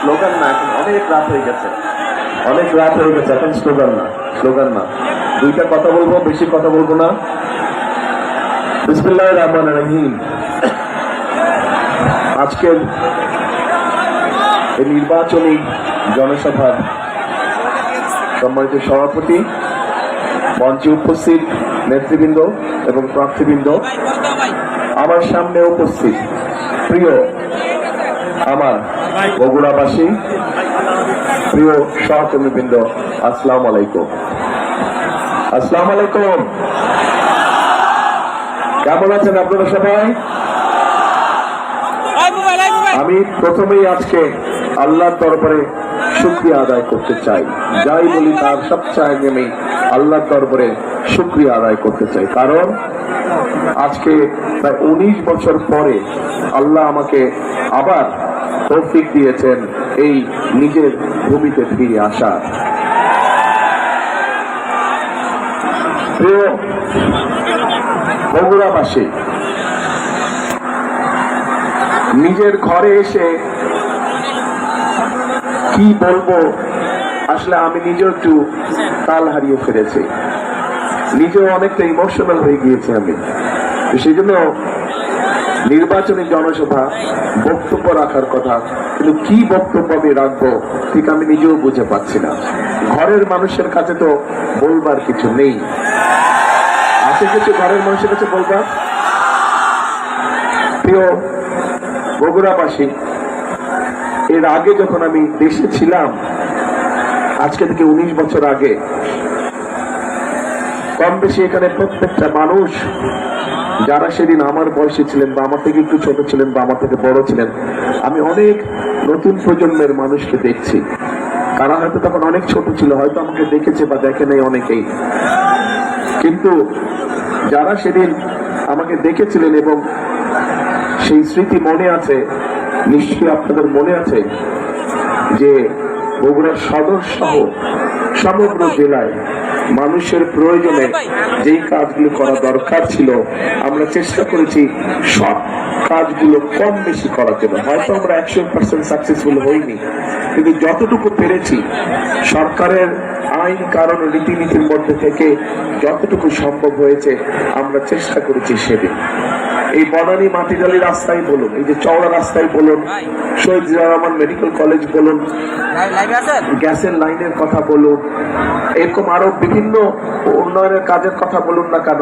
Slogan না, এখন অনেক রাত হয়ে গেছে, এখন স্লোগান না। দুইটা কথা বলবো, বেশি কথা বলবো না। বিসমিল্লাহির রহমানির রহিম। আজকের এই নির্বাচনী জনসভার সম্মানিত সভাপতি, মঞ্চে উপস্থিত নেতৃবৃন্দ এবং প্রার্থীবৃন্দ, আমার সামনে উপস্থিত প্রিয় আমার বগুড়াবাসী, প্রিয় সহকর্মীবৃন্দ, আসসালামু আলাইকুম। আসসালামু আলাইকুম। কেমন আছেন আপনারা সবাই? আমি প্রথমেই আজকে আল্লাহর দরবারে শুকরিয়া আদায় করতে চাই। যাই বলি তার সবচেয়ে আগে আমি আল্লাহর দরবারে শুকরিয়া আদায় করতে চাই, কারণ আজকে প্রায় 19 বছর পরে আল্লাহ আমাকে আবার তৌফিক দিয়েছেন এই নিজের ভূমিতে ফিরে আসার। প্রিয় বগুড়াবাসী, নিজের ঘরে এসে কি বলবো, আসলে আমি নিজেও একটু তাল হারিয়ে ফেলেছি, নিজেও অনেকটা ইমোশনাল হয়ে গিয়েছি আমি। সেই জন্য নির্বাচনী জনসভা বক্তব্য রাখার কথা, কিন্তু কি বক্তব্য আমি রাখবো ঠিক আমি নিজেও বুঝে পাচ্ছি না। ঘরের মানুষের কাছে তো বলবার কিছু নেই, আছে কিছু ঘরের মানুষের কাছে বলবার? প্রিয় বগুড়াবাসী, এর আগে যখন আমি দেশে ছিলাম, আজকে থেকে 19 বছর আগে, কম বেশি এখানে প্রত্যেকটা মানুষ যারা সেদিন আমার বয়সে ছিলেন বা আমার থেকে একটু ছোট ছিলেন বা আমার থেকে বড় ছিলেন, আমি অনেক নতুন প্রজন্মের মানুষকে দেখছি। তারা হয়তো তখন অনেক ছোট ছিল, হয়তো আমাকে দেখেছে বা দেখে নাই অনেকেই, কিন্তু যারা সেদিন আমাকে দেখেছিলেন এবং সেই স্মৃতি মনে আছে, নিশ্চয়ই আপনাদের মনে আছে যে বগুড়া সদর সহ সমগ্র জেলায় মানুষের প্রয়োজনে যেই কাজগুলো করা দরকার ছিল, আমরা চেষ্টা করেছি সব কাজগুলো কম বেশি করার জন্য। হয়তো আমরা 100% সাকসেসফুল হইনি, কিন্তু যতটুকু পেরেছি সরকারের আইন কারণ রীতিনীতির মধ্যে থেকে যতটুকু সম্ভব হয়েছে আমরা চেষ্টা করেছি সেদিন। এই বনানী মাটিডালি রাস্তায় বলুন, এই যে চওড়া রাস্তায় বলুন, শহীদ জিয়াউর রহমান মেডিকেল কলেজ বলুন, গ্যাসের লাইনের কথা বলুন, এরকম আরো বিভিন্ন উন্নয়নের কাজের কথা বলুন না কেন,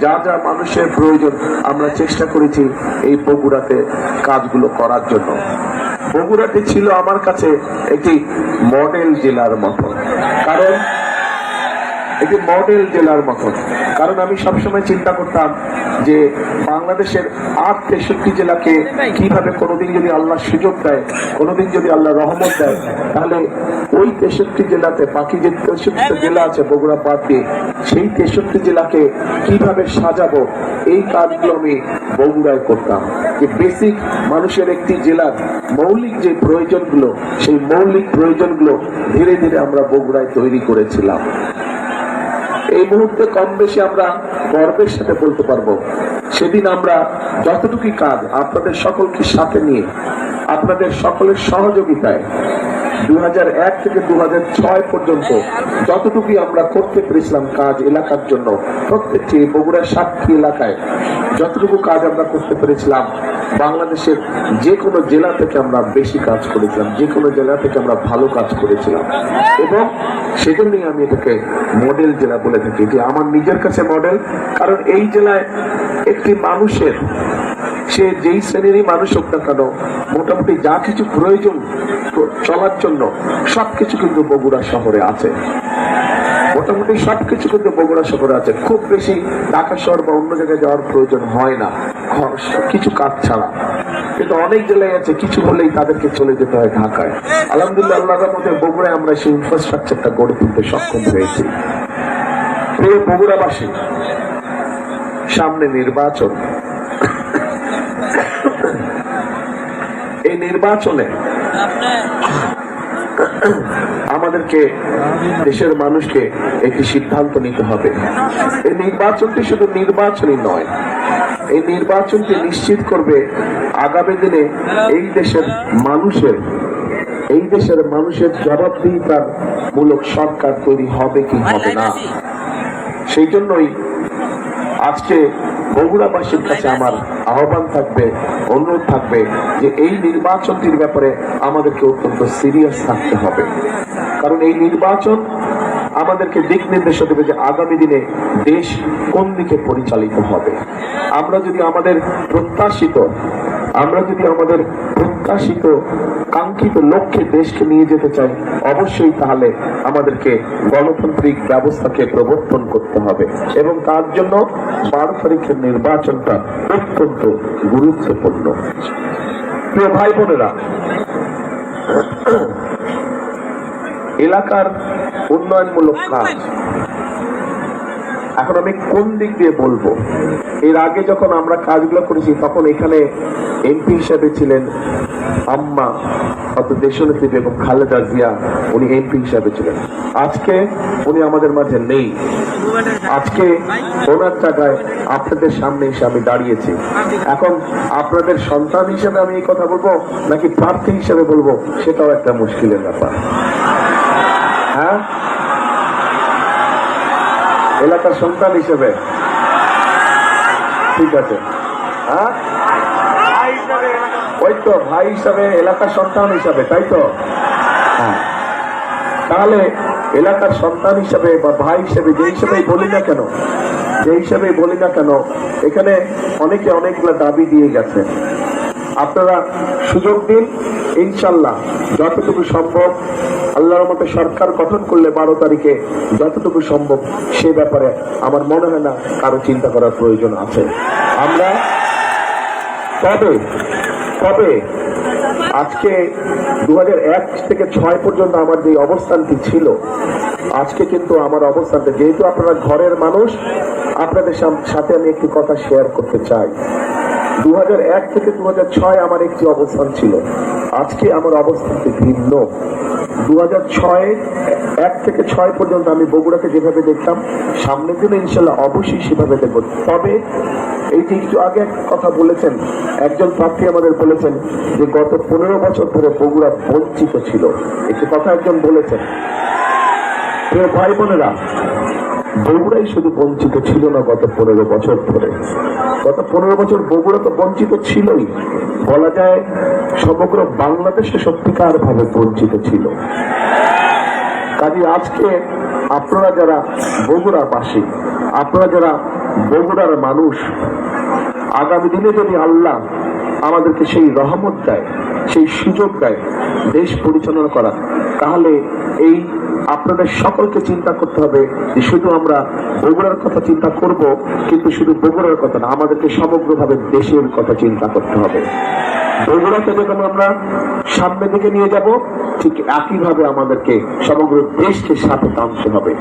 যা যা মানুষের প্রয়োজন আমরা চেষ্টা করেছি এই বগুড়াতে কাজগুলো করার জন্য। বগুড়াতে ছিল আমার কাছে একটি মডেল জেলার মতো, কারণ একটি মডেল জেলার মতন। কারণ আমি সবসময় চিন্তা করতাম যে বাংলাদেশের 63 জেলাকে কিভাবে কোনোদিন যদি আল্লাহ সুযোগ দেয়, কোনোদিন যদি আল্লাহ রহমত দেয়, তাহলে ওই 63 জেলাতে, বাকি যে 63টা জেলা আছে বগুড়া বাদ দিয়ে, সেই 63 জেলাকে কিভাবে সাজাবো, এই কাজগুলো আমি বগুড়ায় করতাম। যে বেসিক মানুষের একটি জেলার মৌলিক যে প্রয়োজনগুলো, সেই মৌলিক প্রয়োজনগুলো ধীরে ধীরে আমরা বগুড়ায় তৈরি করেছিলাম। এই মুহূর্তে কম বেশি আমরা গর্বের সাথে বলতে পারবো, সেদিন আমরা যতটুকু কাজ আপনাদের সকলকে সাথে নিয়ে, আপনাদের সকলের সহযোগিতায় 2001 থেকে 2006 পর্যন্ত যতটুকু আমরা করতে পেরেছিলাম কাজ এলাকার জন্য, প্রত্যেকটি বগুড়ার 7টি এলাকায় যতটুকু কাজ আমরা করতে পেরেছিলাম, বাংলাদেশের যে কোনো জেলা থেকে আমরা বেশি কাজ করেছিলাম, যে কোনো জেলা থেকে আমরা ভালো কাজ করেছিলাম। এবং সেজন্যই আমি এটাকে মডেল জেলা বলে থাকি, যে আমার নিজের কাছে মডেল। কারণ এই জেলায় একটি মানুষের, সে যেই শ্রেণীরই মানুষ হোক না কেন, মোটামুটি যা কিছু প্রয়োজন চলার জন্য সবকিছু কিন্তু বগুড়া শহরে আছে। মোটামুটি সবকিছু কিন্তু বগুড়া শহরে আছে। খুব বেশি ঢাকা শহর বা অন্য জায়গায় যাওয়ার প্রয়োজন হয় না কিছু কাজ ছাড়া। কিন্তু অনেক জেলায় আছে কিছু হলেই তাদেরকে চলে যেতে হয় ঢাকায়। আলহামদুলিল্লাহ, আল্লাহর মধ্যে বগুড়ায় আমরা সেই ইনফ্রাস্ট্রাকচারটা গড়ে তুলতে সক্ষম হয়েছি। প্রিয় বগুড়াবাসী, সামনে নির্বাচন। এই নির্বাচনে আমাদেরকে, দেশের মানুষকে একটি সিদ্ধান্ত নিতে হবে। এই নির্বাচনটি শুধু নির্বাচনই নয়, এই নির্বাচনকে নিশ্চিত করবে আগামী দিনে এই দেশের মানুষের জবাবদিহিতার মূলক সরকার তৈরি হবে কি হবে না। সেই জন্যই আজকে বগুড়াবাসীর কাছে আমার আহ্বান থাকবে, অনুরোধ থাকবে যে এই নির্বাচনটির ব্যাপারে আমাদেরকে অত্যন্ত সিরিয়াস থাকতে হবে। কারণ এই নির্বাচন আমাদেরকে দিক নির্দেশনা দেবে যে আগামী দিনে দেশ কোন দিকে পরিচালিত হবে। আমরা যদি আমাদের প্রত্যাশিত কাঙ্ক্ষিত লক্ষ্যে দেশকে নিয়ে যেতে চাই, অবশ্যই তাহলে আমাদেরকে গণতান্ত্রিক ব্যবস্থাকে প্রবর্তন করতে হবে এবং তার জন্য 12 তারিখের নির্বাচনটা অত্যন্ত গুরুত্বপূর্ণ। প্রিয় ভাই বোনেরা, এলাকার উন্নয়নমূলক কাজ এখন আমি কোন দিক দিয়ে বলবো। এর আগে যখন আমরা কাজগুলো করেছি তখন এখানে এমপি হিসেবে ছিলেন আম্মা দেশনেত্রী বেগম খালেদা জিয়া, উনি এমপি হিসেবে ছিলেন। আজকে উনি আমাদের মাঝে নেই। আজকে ওনার জায়গায় আপনাদের সামনে এসে আমি দাঁড়িয়েছি। এখন আপনাদের সন্তান হিসেবে আমি এই কথা বলবো নাকি প্রার্থী হিসেবে বলবো, সেটাও একটা মুশকিলের ব্যাপার। হ্যাঁ, এলাকার সন্তান হিসেবে ঠিক আছে। হ্যাঁ, ওই তো ভাই হিসাবে, এলাকার সন্তান হিসাবে, তাই তো? হ্যাঁ, তাহলে এলাকার সন্তান হিসাবে বা ভাই হিসেবে যে হিসেবেই বলি না কেন এখানে অনেকে অনেকগুলো দাবি দিয়ে গেছে। আপনারা সুযোগ দিন, ইনশাল্লাহ যতটুকু সম্ভব আল্লাহর মতে সরকার গঠন করলে 12 তারিখে যতটুকু সম্ভব সে ব্যাপারে আমার মনে হয় না কারো চিন্তা করার প্রয়োজন আছে। আমরা তবে আজকে 2001 থেকে 6 পর্যন্ত আমার যে অবস্থানটি ছিল, আজকে কিন্তু আমার অবস্থানটা, যেহেতু আপনারা ঘরের মানুষ, আপনাদের সাথে আমি একটি কথা শেয়ার করতে চাই। 2001 থেকে 2006 আমার একটি অবস্থান ছিল, আজকে আমার অবস্থানটি ভিন্ন। 1 থেকে 6 পর্যন্ত আমি বগুড়াকে যেভাবে দেখতাম, সামনের দিনে ইনশাল্লাহ অবশ্যই সেভাবে দেখব। তবে এই যে একটু আগে একটা কথা বলেছেন, একজন প্রার্থী আমাদের বলেছেন যে গত 15 বছর ধরে বগুড়া বঞ্চিত ছিল। একটি কথা একজন বলেছেন। প্রিয় ভাই বোনেরা, বগুড়াই শুধু বঞ্চিত ছিল না গত 15 বছর ধরে। গত 15 বছর বগুড়া তো বঞ্চিত ছিলই, বলা যায় সমগ্র বাংলাদেশে সত্যিকার ভাবে বঞ্চিত ছিল। কাজে আজকে আপনারা যারা বগুড়াবাসী, আপনারা যারা বগুড়ার মানুষ, আগামী দিনে যদি আল্লাহ আমাদেরকে সেই রহমত দেয়, সেই সুযোগ দেয় দেশ পরিচালনা করা, তাহলে এই আপনাদের সকলকে চিন্তা করতে হবে যে শুধু আমরা বগুড়ার কথা চিন্তা করব, কিন্তু শুধু বগুড়ার কথা না, আমাদেরকে সমগ্রভাবে দেশের কথা চিন্তা করতে হবে। বগুড়াকে যখন আমরা সামনের দিকে নিয়ে যাব, ঠিক একইভাবে আমাদেরকে সমগ্র দেশকে সাথে টানতে হবে।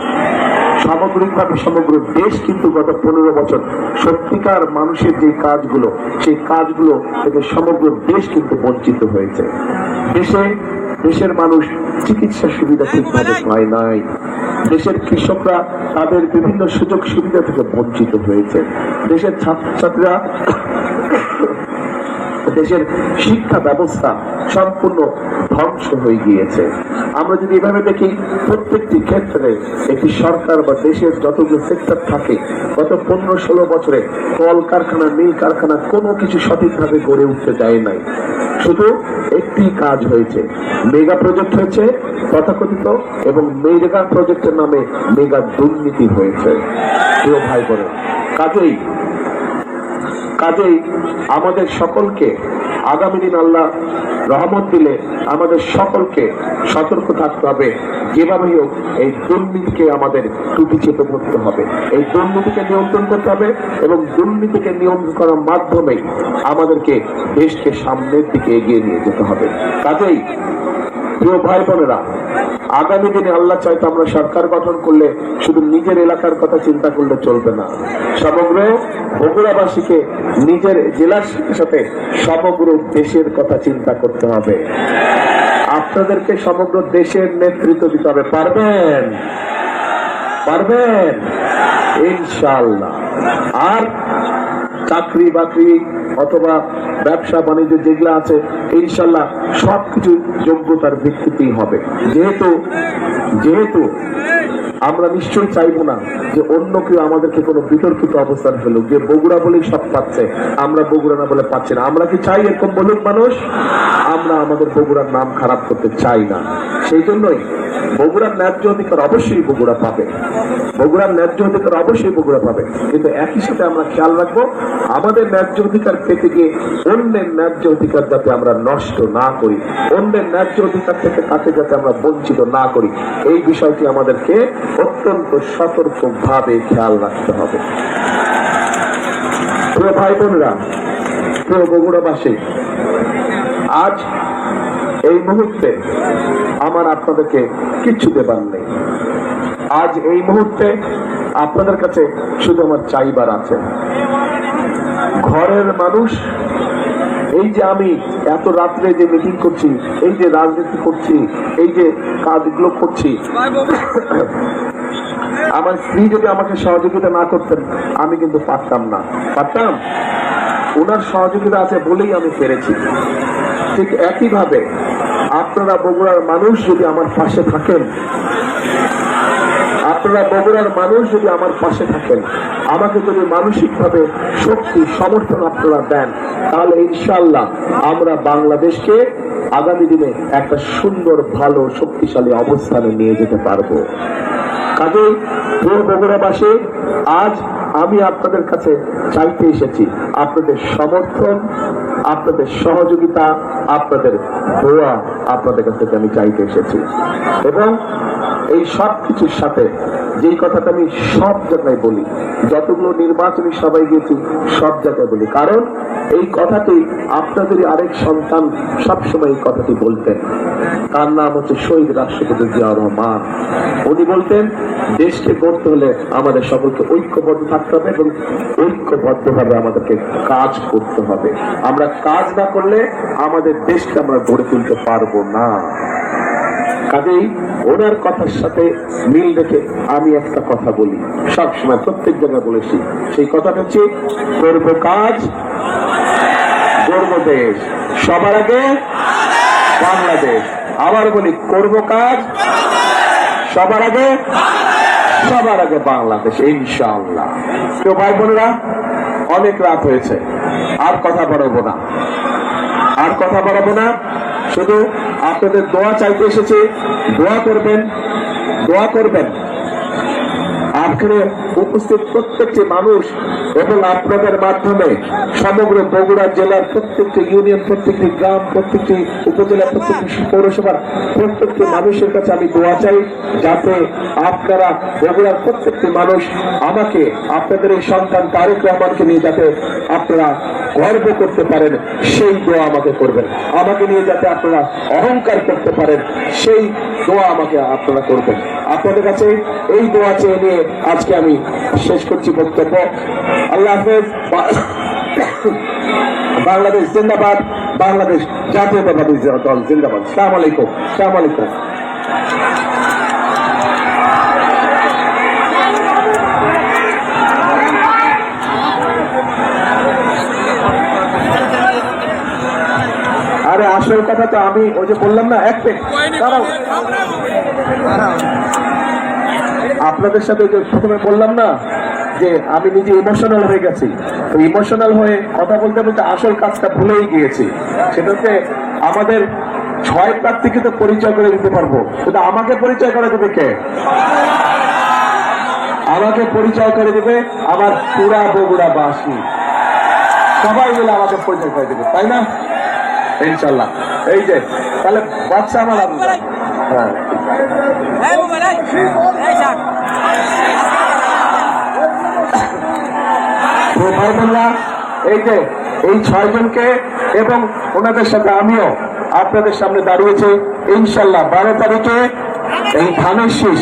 সামগ্রিকভাবে সমগ্র দেশ কিন্তু গত 15 বছর সত্যিকার মানুষের যে কাজগুলো, সেই কাজগুলো থেকে সমগ্র দেশ কিন্তু বঞ্চিত হয়েছে। দেশের মানুষ চিকিৎসা সুবিধা ঠিকভাবে পায় নাই, দেশের কৃষকরা তাদের বিভিন্ন সুযোগ সুবিধা থেকে বঞ্চিত হয়েছে, দেশের ছাত্রছাত্রীরা, দেশের শিক্ষা ব্যবস্থা সম্পূর্ণ ধ্বংস হয়ে গিয়েছে। আমরা যদি এভাবে দেখি, প্রত্যেকটি ক্ষেত্রে একটি সরকার বা দেশের যতগুলো সেক্টর থাকে, গত 15-16 বছরে কল কারখানা, মিল কারখানা কোনো কিছু সঠিকভাবে গড়ে উঠতে যায় নাই। শুধু একটি কাজ হয়েছে, মেগা প্রজেক্ট হয়েছে তথাকথিত, এবং মেগা প্রজেক্টের নামে মেগা দুর্নীতি হয়েছে। প্রিয় ভাই বোন, কাজেই আমাদের সকলকে আগামী দিন আল্লাহ রহমত দিলে আমাদের সকলকে সতর্ক থাকতে হবে। যেভাবে হোক এই দুর্নীতিকে আমাদের টুটি চেপে ধরতে হবে, এই দুর্নীতিকে নিয়ন্ত্রণ করতে হবে, এবং দুর্নীতিকে নিয়ন্ত্রণ করার মাধ্যমে আমাদেরকে দেশকে সামনের দিকে এগিয়ে নিয়ে যেতে হবে। কাজেই প্রিয় ভাই বোনেরা, আগামী দিনে আল্লাহ চাইতে আমরা সরকার গঠন করলে শুধু নিজের এলাকার কথা চিন্তা করলে চলবে না, সমগ্র বগুড়াবাসীকে, নিজের জেলার সাথে সমগ্র দেশের কথা চিন্তা করতে হবে। আপনাদেরকে সমগ্র দেশের নেতৃত্ব দিতে হবে। পারবেন ইনশাআল্লাহ। আর চাকরি বাকরি অথবা ব্যবসা বাণিজ্য যেগুলো আছে ইনশাল্লাহ সবকিছু যোগ্যতার ভিত্তিতেই হবে। যেহেতু আমরা নিশ্চয়ই চাইবো না যে অন্য কেউ আমাদেরকে কোনো বিতর্কিত অবস্থান ফেলুক, যে বগুড়া বলেই সব পাচ্ছে, আমরা বগুড়া না বলে পাচ্ছি না। আমরা কি চাই এরকম বলুক মানুষ? আমরা আমাদের বগুড়ার নাম খারাপ করতে চাই না। সেই জন্যই বগুড়ার ন্যায্য অধিকার অবশ্যই বগুড়া পাবে, বগুড়ার ন্যায্য অধিকার অবশ্যই বগুড়া পাবে। কিন্তু একই সাথে আমরা খেয়াল রাখবো আমাদের ন্যায্য অধিকার পেতে গিয়ে অন্যের ন্যায্য অধিকার যাতে আমরা নষ্ট না করি, অন্যের ন্যায্য অধিকার থেকে তাকে যাতে আমরা বঞ্চিত না করি, এই বিষয়টি আমাদেরকে অত্যন্ত সতর্কভাবে খেয়াল রাখতে হবে। প্রিয় ভাই বোনেরা, প্রিয় বগুড়াবাসী, আজ এই মুহূর্তে আমার আপনাদেরকে কিচ্ছু দেবার নেই। আজ এই মুহূর্তে আপনাদের কাছে শুধু আমার চাইবার আছে। ঘরের মানুষ, এই যে আমি এত রাত্রে যে মিটিং করছি, এই যে রাজনীতি করছি, এই যে কাজগুলো করছি, আমার স্ত্রী যদি আমাকে সহযোগিতা না করতেন আমি কিন্তু পারতাম না। পারতাম? ওনার সহযোগিতা আছে বলেই আমি পেরেছি। ঠিক একইভাবে আপনারা বগুড়ার মানুষ যদি আমার পাশে থাকেন, আপনারা বগুড়ার মানুষ যদি আমার পাশে থাকেন, আমাকে যদি মানসিকভাবে শক্তি সমর্থন আপনারা দেন, তাহলে ইনশাআল্লাহ আমরা বাংলাদেশকে আগামী দিনে একটা সুন্দর ভালো শক্তিশালী অবস্থানে নিয়ে যেতে পারবো। কাজেই প্রিয় বগুড়াবাসী, আজ আমি আপনাদের কাছে চাইতে এসেছি আপনাদের সমর্থন, আপনাদের সহযোগিতা, আপনাদের দোয়া আপনাদের কাছ থেকে আমি চাইতে এসেছি। এবং এই সব কিছুর সাথে যেই কথাটা আমি সব জায়গায় বলি, যতগুলো নির্বাচনী সভায় গিয়েছি সব জায়গায় বলি, কারণ এই কথাটি আপনাদেরই আরেক সন্তান সবসময় এই কথাটি বলতেন। তার নাম হচ্ছে শহীদ রাষ্ট্রপতি জিয়াউর রহমান। উনি বলতেন দেশকে গড়তে হলে আমাদের সকলকে ঐক্যবদ্ধ থাকতে হবে এবং ঐক্যবদ্ধভাবে আমাদেরকে কাজ করতে হবে। আমরা কাজ না করলে আমাদের দেশকে আমরা গড়ে তুলতে পারবো না। কাজেই ওনার কথার সাথে মিল রেখে আমি একটা কথা বলি, সবসময় প্রত্যেক জায়গায় বলেছি, সেই কথাটা হচ্ছে করব কাজ, গড়ব দেশ, সবার আগে বাংলাদেশ। আবার বলি, করব কাজ, সবার আগে বাংলাদেশ, ইনশাআল্লাহ। তো ভাই বোনেরা, অনেক রাত হয়েছে, আর কথা বাড়াবো না, শুধু আপনাদের দোয়া চাইতে এসেছি। দোয়া করবেন আপনারা উপস্থিত প্রত্যেকটি মানুষ এবং আপনাদের মাধ্যমে সমগ্র বগুড়া জেলার প্রত্যেকটি ইউনিয়ন, প্রত্যেকটি গ্রাম, প্রত্যেকটি উপজেলা, প্রত্যেকটি পৌরসভার প্রত্যেকটি মানুষের কাছে আমি দোয়া চাই, যাতে আপনারা বগুড়ার প্রত্যেকটি মানুষ আমাকে, আপনাদের এই সন্তান তারেক রহমানকে নিয়ে যাতে আপনারা গর্ব করতে পারেন, সেই দোয়া আমাকে করবেন। আমাকে নিয়ে যাতে আপনারা অহংকার করতে পারেন, সেই দোয়া আমাকে আপনারা করবেন। আপনাদের কাছে এই দোয়া চেয়ে নিয়ে আজকে আমি শেষ করছি বক্তব্য। আল্লাহ হাফেজ। বাংলাদেশ জিন্দাবাদ, বাংলাদেশ জাতীয়তাবাদী দল জিন্দাবাদ। আসসালামু আলাইকুম। আসসালামু আলাইকুম। আরে আসল কথা তো আমি ওই যে বললাম না, এক মিনিট দাঁড়াও, আপনাদের সাথে যে প্রথমে বললাম না যে আমি নিজে ইমোশনাল হয়ে গেছি, তো ইমোশনাল হয়ে কথা বলতে বলতে আসল কাজটা ভুলেই গিয়েছি। সেটা হচ্ছে আমাদের 6 প্রার্থীকে তো পরিচয় করে দিতে পারবো, কিন্তু আমাকে পরিচয় করে দেবে কে? আমাকে পরিচয় করে দেবে আমার পুরা বগুড়াবাসী, সবাই মিলে আমাকে পরিচয় করে দেবে, তাই না? ইনশাল্লাহ। এই যে তাহলে বাচ্চা আমার হ্যাঁ, ভাই বোনরা, এই যে এই 6 জনকে এবং ওনাদের সাথে আমিও আপনাদের সামনে দাঁড়িয়েছে। ইনশাল্লাহ 12 তারিখে এই ধানের শীষ,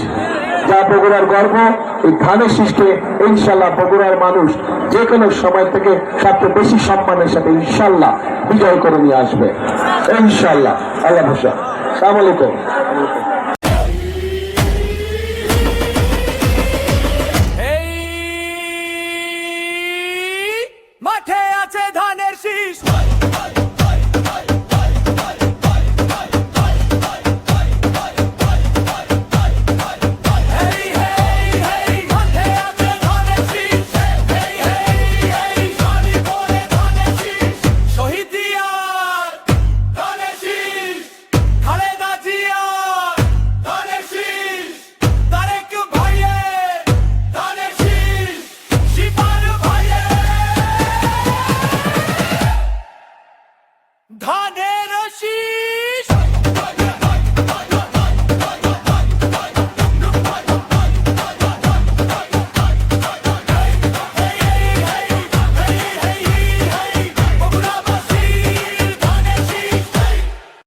যা বগুড়ার গর্ব, এই ধানের শীষকে ইনশাল্লাহ বগুড়ার মানুষ যে কোনো সময় থেকে সবচেয়ে বেশি সম্মানের সাথে ইনশাল্লাহ বিজয় করে নিয়ে আসবে, ইনশাল্লাহ। আল্লাহ ভরসা। আসসালামু আলাইকুম।